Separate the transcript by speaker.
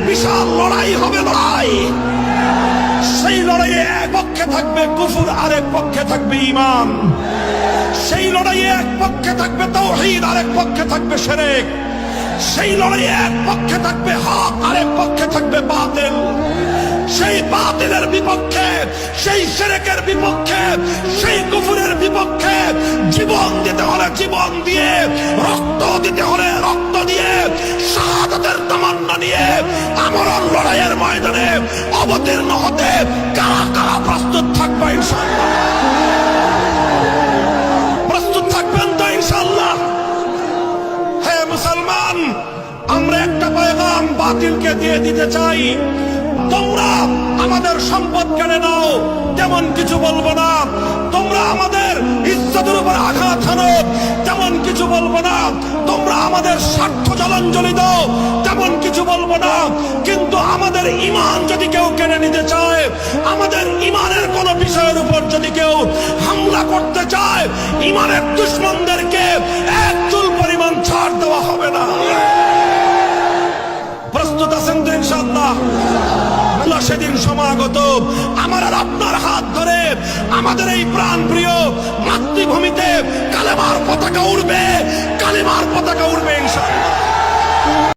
Speaker 1: বিশাল লড়াই হবে, লড়াই। সেই লড়াইয়ে এক পক্ষে থাকবে কুফর, আরেক পক্ষে থাকবে ঈমান। সেই লড়াইয়ে এক পক্ষে থাকবে তাওহীদ, আরেক পক্ষে থাকবে শিরক। সেই লড়াইয়ে এক পক্ষে থাকবে হক, আরেক পক্ষে থাকবে বাতিল। সেই বাতিলের বিপক্ষে, সেই শিরকের বিপক্ষে, সেই কুফরের বিপক্ষে জীবন দিতে হলে জীবন দিয়ে, রক্ত দিতে হলে রক্ত দিয়ে, শাহাদাতের তামান্না নিয়ে আমরণ লড়াইয়ের ময়দানে অবতীর্ণ হতে কারা কারা প্রস্তুত থাকবে ইনশাআল্লাহ? প্রস্তুত থাকবেন তো ইনশাআল্লাহ? হে মুসলমান, আমরা একটা পয়গাম বাতিলকে দিয়ে দিতে চাই। তোমরা আমাদের সম্পদ কেড়ে নাও, তেমন কিছু বলবো না। তোমরা আমাদের ইজ্জতের উপর আঘাত হানো, তেমন কিছু বলবো না। তোমরা আমাদের স্বার্থ জলাঞ্জলি দাও, তেমন কিছু বলবো না। কিন্তু আমাদের ঈমান যদি কেউ কেড়ে নিতে চায়, আমাদের ঈমানের কোন বিষয়ের উপর যদি কেউ হামলা করতে চায়, ঈমানের দুশমনদেরকে এক চুল পরিমাণ ছাড় দেওয়া হবে না। প্রস্তুত আছেন তো ইনশাআল্লাহ? সেদিন সমাগত আমার আর আপনার হাত ধরে আমাদের এই প্রাণ প্রিয় মাতৃভূমিতে কালেমার পতাকা উড়বে, কালেমার পতাকা উড়বে ইনশাআল্লাহ।